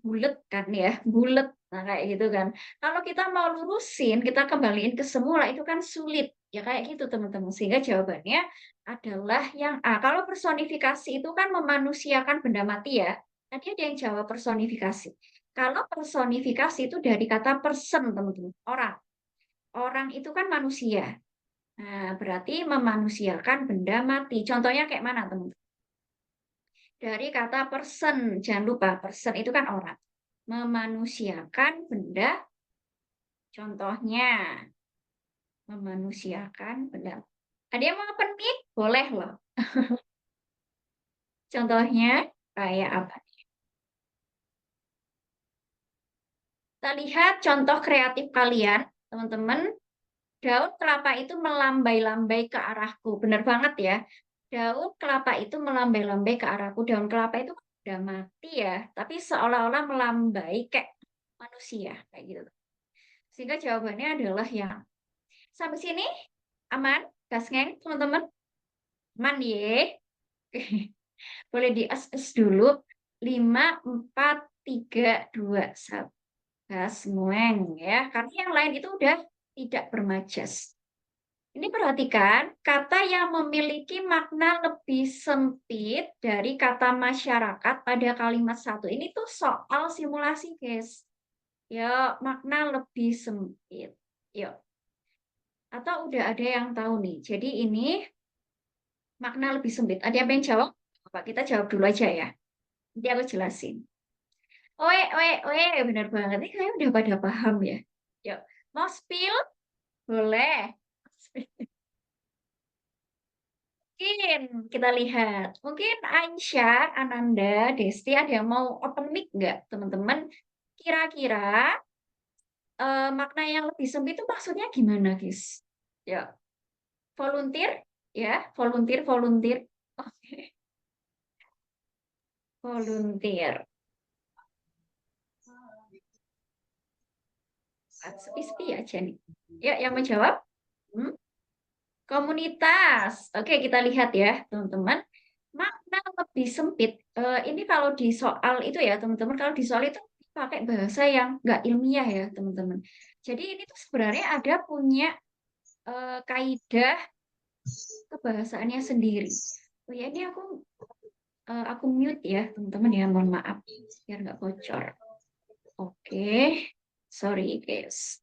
bulet kan ya, bulet. Nah, kayak gitu kan. Kalau kita mau lurusin, kita kembaliin ke semula itu kan sulit. Ya kayak gitu teman-teman. Sehingga jawabannya adalah yang A. Kalau personifikasi itu kan memanusiakan benda mati ya. Tadi ada yang jawab personifikasi. Kalau personifikasi itu dari kata person, teman-teman. Orang. Orang itu kan manusia. Nah, berarti memanusiakan benda mati. Contohnya kayak mana, teman-teman? Dari kata person, jangan lupa person itu kan orang. Memanusiakan benda, contohnya memanusiakan benda. Ada yang mau open mic? Boleh loh. Contohnya kayak apa? Kita lihat contoh kreatif kalian, teman-teman. Daun kelapa itu melambai-lambai ke arahku. Benar banget ya. Daun kelapa itu melambai-lambai ke arahku. Daun kelapa itu udah mati ya, tapi seolah-olah melambai kayak manusia kayak gitu. Sehingga jawabannya adalah yang sampai sini aman, gasngeng teman-teman, aman ye. Boleh di es dulu. 5, 4, 3, 2, 1. Gasngeng ya, karena yang lain itu udah tidak bermajas. Ini perhatikan, kata yang memiliki makna lebih sempit dari kata masyarakat pada kalimat satu. Ini tuh soal simulasi, guys. Ya, makna lebih sempit. Yuk. Atau udah ada yang tahu nih. Jadi ini makna lebih sempit. Ada yang pengen jawab? Apa kita jawab dulu aja ya. Nanti aku jelasin. Oe, benar banget. Ini kayaknya udah pada paham ya. Yuk, mau spill? Boleh. Mungkin kita lihat. Mungkin Aisyah, Ananda, Desti ada yang mau open mic nggak, teman-teman? Kira-kira makna yang lebih sempit itu maksudnya gimana, guys? Ya, volunteer, ya, volunteer. Oke, volunteer. Sepi-sepi aja nih. Ya, yang menjawab? Hmm? Komunitas. Oke, kita lihat ya, teman-teman. Makna lebih sempit. Ini kalau di soal itu ya, teman-teman. Kalau di soal itu pakai bahasa yang nggak ilmiah ya, teman-teman. Jadi ini tuh sebenarnya ada punya kaidah kebahasaannya sendiri. Oh ya, ini aku mute ya, teman-teman ya, mohon maaf biar nggak bocor. Oke, sorry guys.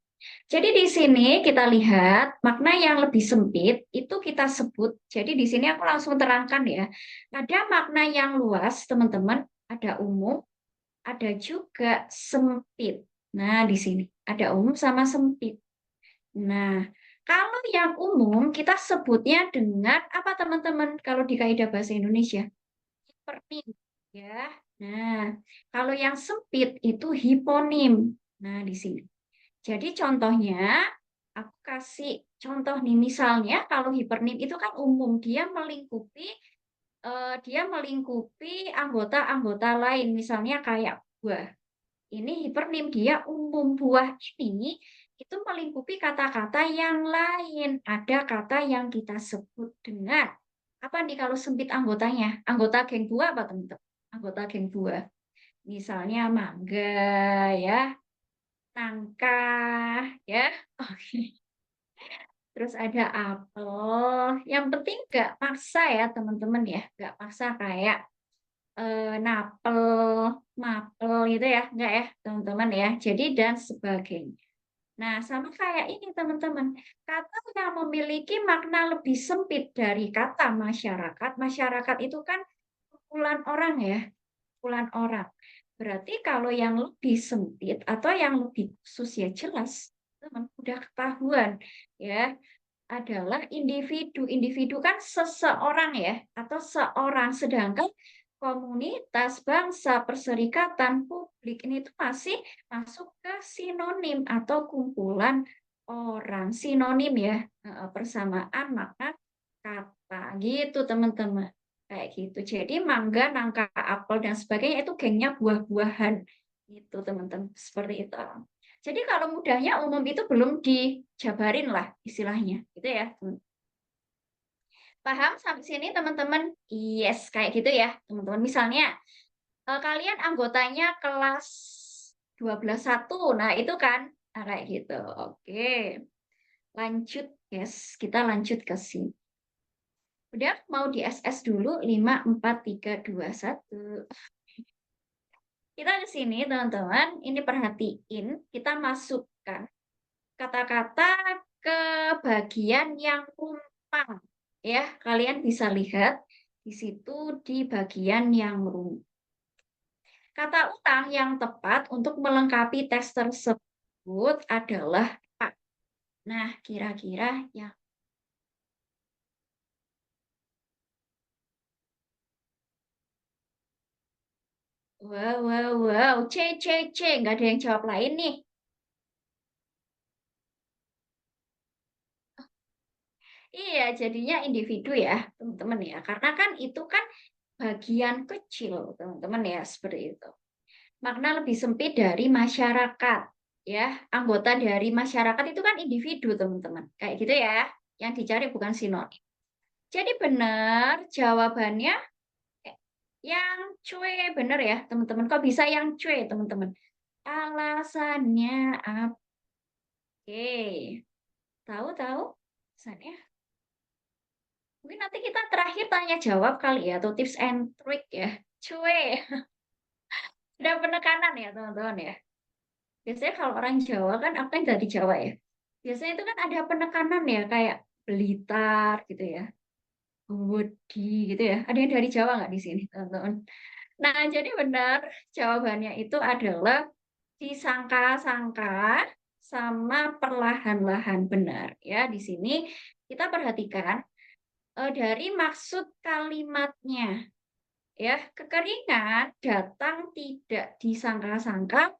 Jadi di sini kita lihat makna yang lebih sempit itu kita sebut. Jadi di sini aku langsung terangkan ya. Ada makna yang luas, teman-teman, ada umum, ada juga sempit. Nah, di sini ada umum sama sempit. Nah, kalau yang umum kita sebutnya dengan apa, teman-teman? Kalau di kaidah bahasa Indonesia, hipernim ya. Nah, kalau yang sempit itu hiponim. Nah, di sini. Jadi contohnya, aku kasih contoh nih, misalnya kalau hipernim itu kan umum, dia melingkupi anggota-anggota lain, misalnya kayak buah. Ini hipernim, dia umum, buah ini itu melingkupi kata-kata yang lain. Ada kata yang kita sebut dengan apa nih kalau sempit anggotanya? Anggota geng buah apa, teman-teman? Anggota geng buah. Misalnya mangga ya, nangka ya. Oke. Terus ada apel. Yang penting nggak paksa ya, teman-teman ya. Nggak paksa kayak napel, mapel gitu ya. Nggak ya, teman-teman ya. Jadi dan sebagainya. Nah, sama kayak ini, teman-teman. Kata yang memiliki makna lebih sempit dari kata masyarakat. Masyarakat itu kan kumpulan orang ya, kumpulan orang. Berarti kalau yang lebih sempit atau yang lebih khusus ya jelas, teman, udah ketahuan ya, adalah individu. Individu kan seseorang ya, atau seorang. Sedangkan komunitas, bangsa, perserikatan, publik ini tuh masih masuk ke sinonim atau kumpulan orang. Sinonim ya, persamaan makna kata gitu, teman-teman. Kayak gitu. Jadi mangga, nangka, apel dan sebagainya itu gengnya buah-buahan. Gitu, teman-teman. Seperti itu. Jadi kalau mudahnya umum itu belum dijabarin lah istilahnya, gitu ya. Paham sampai sini, teman-teman? Yes, kayak gitu ya, teman-teman. Misalnya kalian anggotanya kelas 12 1. Nah, itu kan kayak gitu. Oke. Lanjut, yes. Kita lanjut ke sini. Udah mau di SS dulu 5 4 3 2 1. Kita ke sini, teman-teman. Ini perhatiin, kita masukkan kata-kata ke bagian yang rumpang. Ya, kalian bisa lihat di situ di bagian yang rumpang. Kata ulang yang tepat untuk melengkapi teks tersebut adalah Pak. Nah, kira-kira yang wow, wow, wow, C, nggak ada yang jawab lain nih. Iya, jadinya individu ya, teman-teman ya. Karena kan itu kan bagian kecil, teman-teman ya, seperti itu. Makna lebih sempit dari masyarakat, ya. Anggota dari masyarakat itu kan individu, teman-teman. Kayak gitu ya. Yang dicari bukan sinonim. Jadi benar jawabannya yang cuy, benar ya, teman-teman. Kok bisa yang cuy, teman-teman? Alasannya apa? Oke. Tahu-tahu? Alasannya? Mungkin nanti kita terakhir tanya jawab kali ya, atau tips and trick ya. Cuy. Ada penekanan ya, teman-teman ya. Biasanya kalau orang Jawa kan apa yang dari Jawa ya? Biasanya itu kan ada penekanan ya, kayak Blitar gitu ya, Wedi gitu ya. Ada yang dari Jawa nggak di sini, teman-teman? Nah, jadi benar jawabannya itu adalah disangka-sangka sama perlahan-lahan, benar ya. Di sini kita perhatikan dari maksud kalimatnya ya. Kekeringan datang tidak disangka-sangka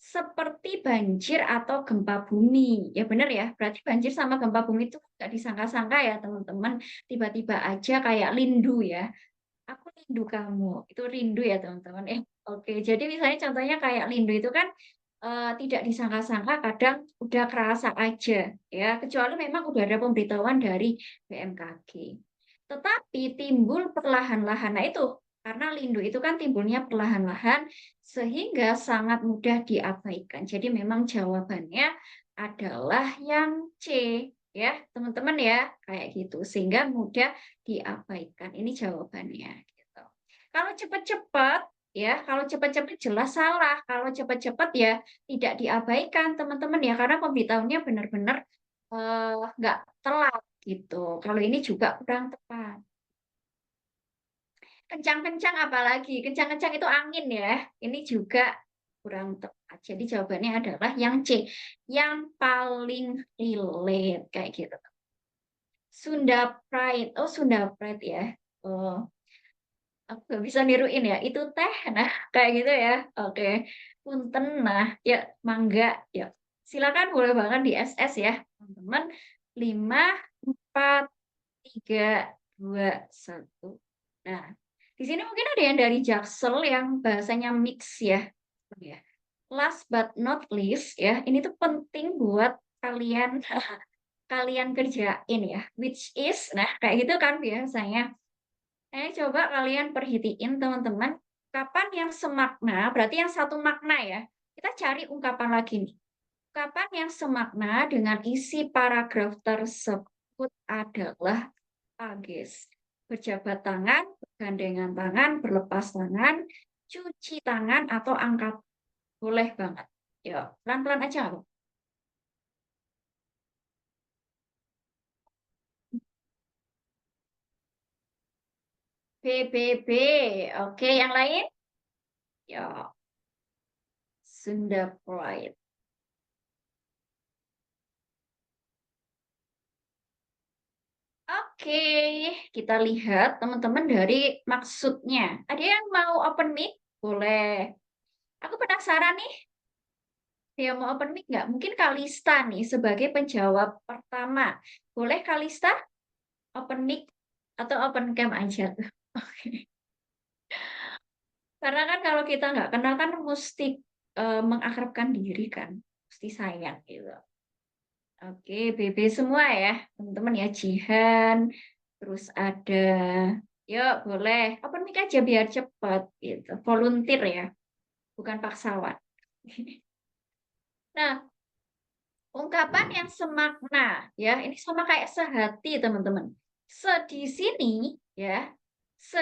seperti banjir atau gempa bumi. Ya benar ya, berarti banjir sama gempa bumi itu nggak disangka-sangka ya, teman-teman. Tiba-tiba aja kayak lindu ya. Aku rindu kamu. Itu rindu ya, teman-teman. Oke. Jadi misalnya contohnya kayak lindu itu kan tidak disangka-sangka, kadang udah kerasa aja ya, kecuali memang udah ada pemberitahuan dari BMKG. Tetapi timbul perlahan-lahan. Nah itu karena lindu itu kan timbulnya perlahan-lahan sehingga sangat mudah diabaikan. Jadi memang jawabannya adalah yang C. ya, teman-teman ya, kayak gitu. Sehingga mudah diabaikan. Ini jawabannya gitu. Kalau cepat-cepat ya, kalau cepat-cepat jelas salah. Kalau cepat-cepat ya tidak diabaikan, teman-teman ya, karena pemberitahuannya benar-benar nggak telat gitu. Kalau ini juga kurang tepat. Kencang-kencang apalagi? Kencang-kencang itu angin ya. Ini juga kurang tepat. Jadi jawabannya adalah yang C, yang paling relate kayak gitu. Sunda Pride. Oh, Sunda Pride ya. Oh, aku nggak bisa niruin ya. Itu teh. Nah, kayak gitu ya. Oke. Punten. Nah, ya mangga. Ya. Silakan boleh banget di SS ya, teman-teman. 5, 4, 3, 2, 1. Nah, di sini mungkin ada yang dari Jaksel yang bahasanya mix ya. Ya. Last but not least ya, ini tuh penting buat kalian kalian kerjain ya, which is, nah kayak gitu kan biasanya. Coba kalian perhatiin teman-teman, ungkapan yang semakna, berarti yang satu makna ya. Kita cari ungkapan lagi nih. Ungkapan yang semakna dengan isi paragraf tersebut adalah agis. Berjabat tangan, bergandengan tangan, berlepas tangan, cuci tangan, atau angkat. Boleh banget. Yuk, pelan-pelan aja. B, B, B. Oke, yang lain? Ya, Sunda Pride. Oke, kita lihat teman-teman dari maksudnya. Ada yang mau open mic? Boleh. Aku penasaran nih, dia mau open mic nggak? Mungkin Kalista nih sebagai penjawab pertama. Boleh Kalista open mic atau open cam aja tuh? Oke. Karena kan kalau kita nggak kenal kan mesti mengakrabkan diri kan, mesti sayang gitu. Oke, BB semua ya, teman-teman ya, Jihan, terus ada, yuk boleh, open mic aja biar cepat gitu, volunteer ya, bukan paksawan. Nah, ungkapan yang semakna ya, ini sama kayak sehati teman-teman. Di sini ya,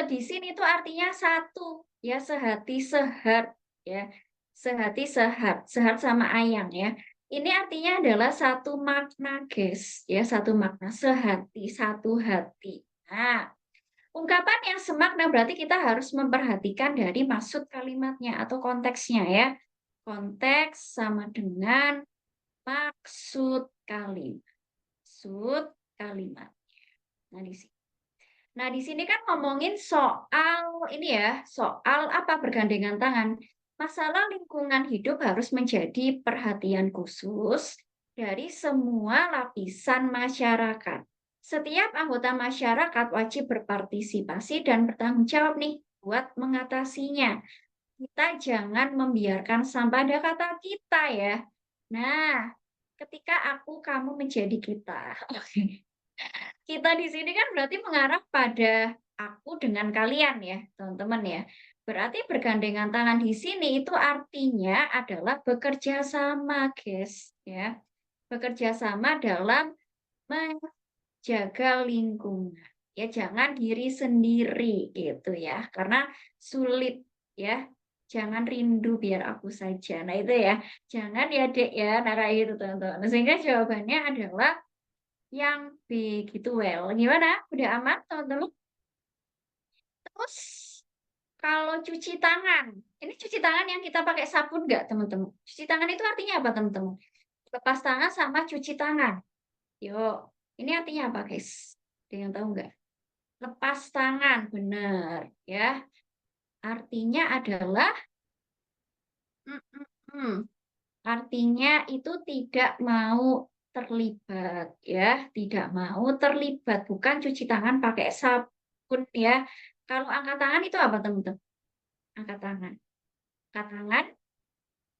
di sini itu artinya satu ya, sehati sehat ya, sehati sehat, sehat sama ayang ya. Ini artinya adalah satu makna guys ya, satu makna, sehati, satu hati. Nah, ungkapan yang semakna berarti kita harus memperhatikan dari maksud kalimatnya atau konteksnya ya. Konteks sama dengan maksud kalimat. Maksud kalimat. Nah, di sini. Nah, di sini kan ngomongin soal ini ya, soal apa bergandengan tangan. Masalah lingkungan hidup harus menjadi perhatian khusus dari semua lapisan masyarakat. Setiap anggota masyarakat wajib berpartisipasi dan bertanggung jawab nih buat mengatasinya. Kita jangan membiarkan sampah, ada kata kita ya. Nah, ketika aku, kamu menjadi kita. Oke. Kita di sini kan berarti mengarah pada aku dengan kalian ya, teman-teman ya. Berarti bergandengan tangan di sini itu artinya adalah bekerja sama, guys, ya. Bekerja sama dalam menjaga lingkungan. Ya, jangan diri sendiri gitu ya, karena sulit ya. Jangan rindu biar aku saja. Nah, itu ya. Jangan ya, Dek ya. Nah, kayak gitu, teman-teman. Sehingga jawabannya adalah yang B gitu well. Gimana? Udah aman, teman-teman? Terus kalau cuci tangan, ini cuci tangan yang kita pakai sabun nggak, teman-teman? Cuci tangan itu artinya apa, teman-teman? Lepas tangan sama cuci tangan. Yuk, ini artinya apa, guys? Ada yang tahu nggak? Lepas tangan, benar ya. Artinya adalah, mm, mm, mm. Artinya itu tidak mau terlibat ya, tidak mau terlibat, bukan cuci tangan pakai sabun ya. Kalau angkat tangan itu apa, teman-teman? Angkat tangan. Angkat tangan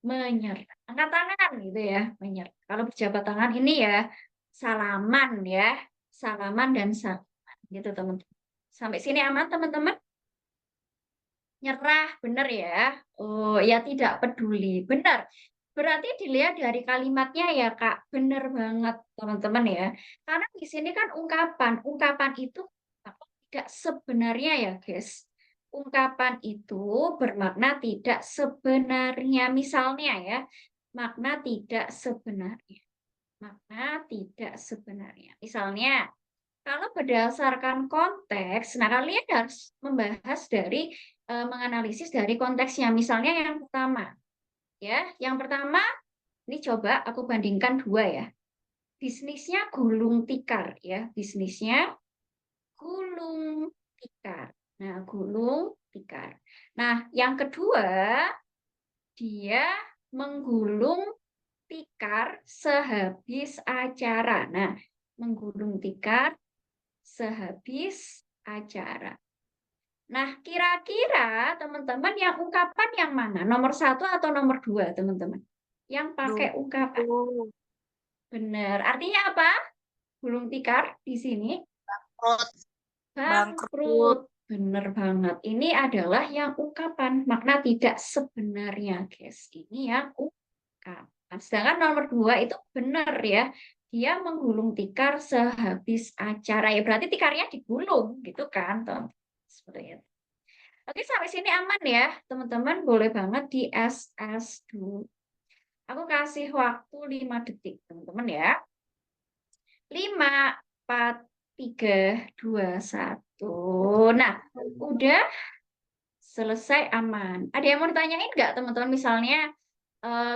menyerah. Angkat tangan gitu ya, menyerah. Kalau berjabat tangan ini ya salaman ya, salaman dan salaman gitu, teman-teman. Sampai sini aman, teman-teman? Nyerah, benar ya. Oh, ya tidak peduli. Benar. Berarti dilihat dari kalimatnya ya, Kak. Bener banget, teman-teman ya. Karena di sini kan ungkapan. Ungkapan itu tidak sebenarnya ya, guys. Ungkapan itu bermakna tidak sebenarnya. Misalnya ya, makna tidak sebenarnya. Makna tidak sebenarnya. Misalnya, kalau berdasarkan konteks, nah kalian harus membahas dari menganalisis dari konteksnya. Misalnya yang pertama, ya, yang pertama ini coba aku bandingkan dua ya. Bisnisnya gulung tikar ya, bisnisnya gulung tikar. Nah, gulung tikar. Nah, yang kedua, dia menggulung tikar sehabis acara. Nah, menggulung tikar sehabis acara. Nah, kira-kira teman-teman yang ungkapan yang mana? Nomor satu atau nomor dua, teman-teman? Yang pakai ungkapan. Duh. Benar. Artinya apa? Gulung tikar di sini Bangkrut. bangkrut. Benar banget. Ini adalah yang ungkapan. Makna tidak sebenarnya, guys. Ini yang ungkapan. Sedangkan nomor dua itu benar ya. Dia menggulung tikar sehabis acara. Ya berarti tikarnya digulung gitu kan, Tom. Seperti itu. Oke, sampai sini aman ya, teman-teman. Boleh banget di SS dulu. Aku kasih waktu 5 detik, teman-teman ya. 5, 4, 3, 2, 1. Nah, udah selesai aman. Ada yang mau ditanyain nggak, teman-teman? Misalnya,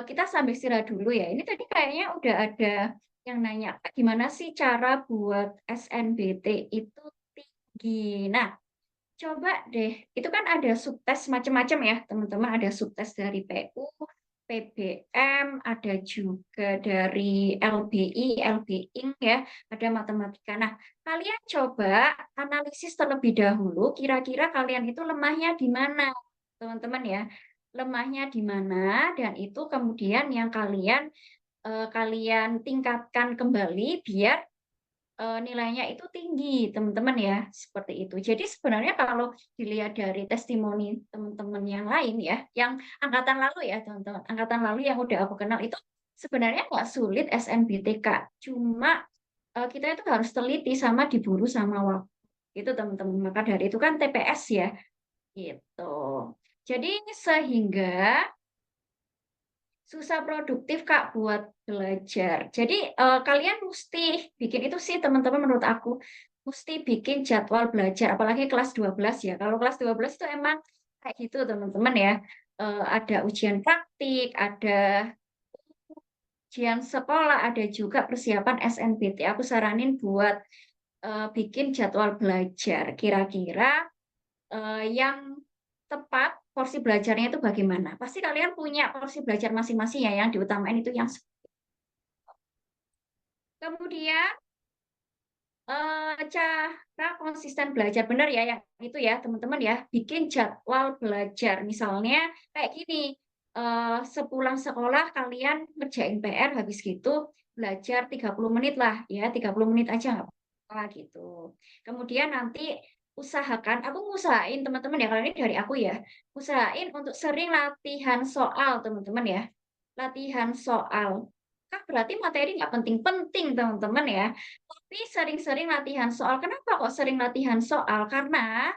kita sambil istirahat dulu ya. Ini tadi kayaknya udah ada yang nanya, gimana sih cara buat SNBT itu tinggi? Nah, coba deh, itu kan ada subtes macam-macam ya, teman-teman. Ada subtes dari PU, PBM, ada juga dari LBI, LBING ya, ada matematika. Nah, kalian coba analisis terlebih dahulu, kira-kira kalian itu lemahnya di mana, teman-teman ya. Lemahnya di mana, dan itu kemudian yang kalian tingkatkan kembali biar nilainya itu tinggi, teman-teman ya, seperti itu. Jadi sebenarnya kalau dilihat dari testimoni teman-teman yang lain ya, yang angkatan lalu ya, teman-teman, angkatan lalu yang udah aku kenal itu sebenarnya nggak sulit SNBTK, cuma kita itu harus teliti sama diburu sama waktu. Itu teman-teman. Maka dari itu kan TPS ya, gitu. Jadi sehingga susah produktif Kak buat belajar. Jadi kalian mesti bikin itu sih teman-teman menurut aku mesti bikin jadwal belajar apalagi kelas 12 ya. Kalau kelas 12 itu emang kayak gitu teman-teman ya. Ada ujian praktik, ada ujian sekolah, ada juga persiapan SNBT. Aku saranin buat bikin jadwal belajar. Kira-kira yang tepat porsi belajarnya itu bagaimana? Pasti kalian punya porsi belajar masing-masing ya, yang diutamain itu yang kemudian cara konsisten belajar benar ya, yang itu ya teman-teman ya, bikin jadwal belajar. Misalnya kayak gini, sepulang sekolah kalian ngerjain PR habis gitu belajar 30 menit lah ya, 30 menit aja nggak apa-apa gitu. Kemudian nanti usahakan, aku ngusahain teman-teman ya, kalau ini dari aku ya, usahain untuk sering latihan soal teman-teman ya, latihan soal. Kan berarti materi nggak penting-penting teman-teman ya, tapi sering-sering latihan soal. Kenapa kok sering latihan soal? Karena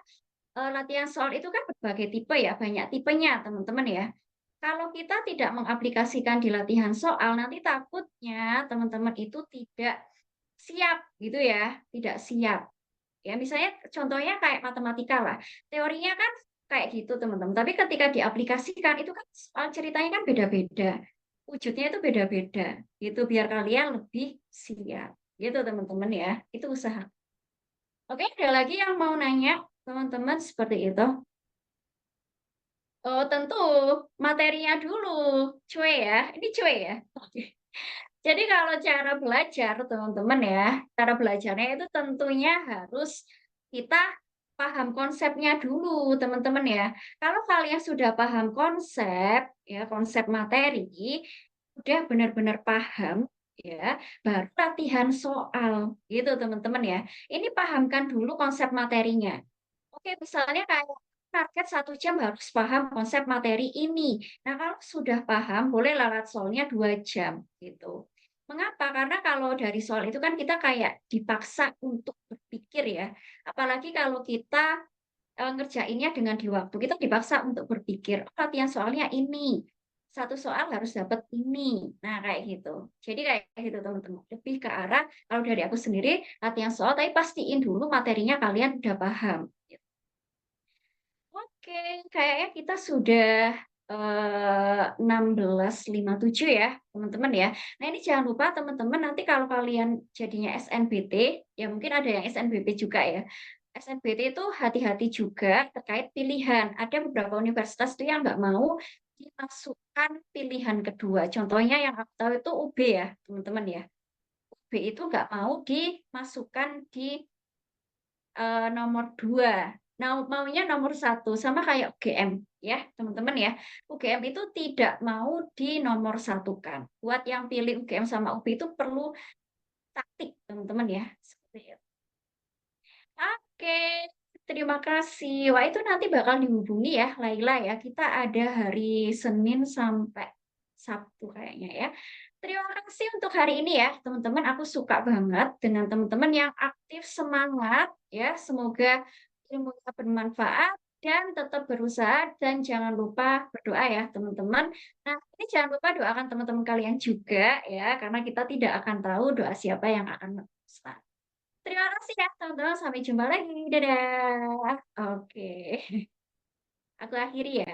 latihan soal itu kan berbagai tipe ya, banyak tipenya teman-teman ya. Kalau kita tidak mengaplikasikan di latihan soal, nanti takutnya teman-teman itu tidak siap gitu ya, tidak siap. Ya, misalnya contohnya kayak matematika lah. Teorinya kan kayak gitu teman-teman, tapi ketika diaplikasikan itu kan soal ceritanya kan beda-beda. Wujudnya itu beda-beda. Gitu biar kalian lebih siap. Gitu teman-teman ya. Itu usaha. Oke, ada lagi yang mau nanya teman-teman seperti itu? Oh, tentu materinya dulu. Cuy ya. Ini cuy ya. Oke. Jadi kalau cara belajar teman-teman ya, cara belajarnya itu tentunya harus kita paham konsepnya dulu teman-teman ya. Kalau kalian sudah paham konsep ya, konsep materi, udah benar-benar paham ya, baru latihan soal gitu teman-teman ya. Ini pahamkan dulu konsep materinya. Oke, misalnya kayak target 1 jam harus paham konsep materi ini. Nah, kalau sudah paham, boleh lalat soalnya 2 jam, gitu. Mengapa? Karena kalau dari soal itu kan kita kayak dipaksa untuk berpikir ya. Apalagi kalau kita, ngerjainnya dengan di waktu, kita dipaksa untuk berpikir, "Oh, latihan soalnya ini, 1 soal harus dapat ini." Nah, kayak gitu. Jadi kayak gitu, teman-teman. Lebih ke arah kalau dari aku sendiri, latihan soal tapi pastiin dulu materinya kalian udah paham, gitu. Oke, kayaknya kita sudah, 16.57 ya, teman-teman ya. Nah, ini jangan lupa teman-teman nanti kalau kalian jadinya SNBT, ya mungkin ada yang SNBP juga ya. SNBT itu hati-hati juga terkait pilihan. Ada beberapa universitas tuh yang nggak mau dimasukkan pilihan kedua. Contohnya yang aku tahu itu UB ya, teman-teman ya. UB itu nggak mau dimasukkan di nomor 2. Nah, maunya nomor 1 sama kayak UGM ya, teman-teman ya. UGM itu tidak mau dinomor 1-kan. Buat yang pilih UGM sama UB itu perlu taktik, teman-teman ya, seperti itu. Oke, terima kasih. Wah, itu nanti bakal dihubungi ya, Laila ya. Kita ada hari Senin sampai Sabtu kayaknya ya. Terima kasih untuk hari ini ya, teman-teman. Aku suka banget dengan teman-teman yang aktif, semangat ya. Semoga ilmunya bermanfaat dan tetap berusaha dan jangan lupa berdoa ya, teman-teman. Nah, ini jangan lupa doakan teman-teman kalian juga ya, karena kita tidak akan tahu doa siapa yang akan mengusta. Terima kasih ya teman-teman, sampai jumpa lagi. Dadah. Oke, aku akhiri ya.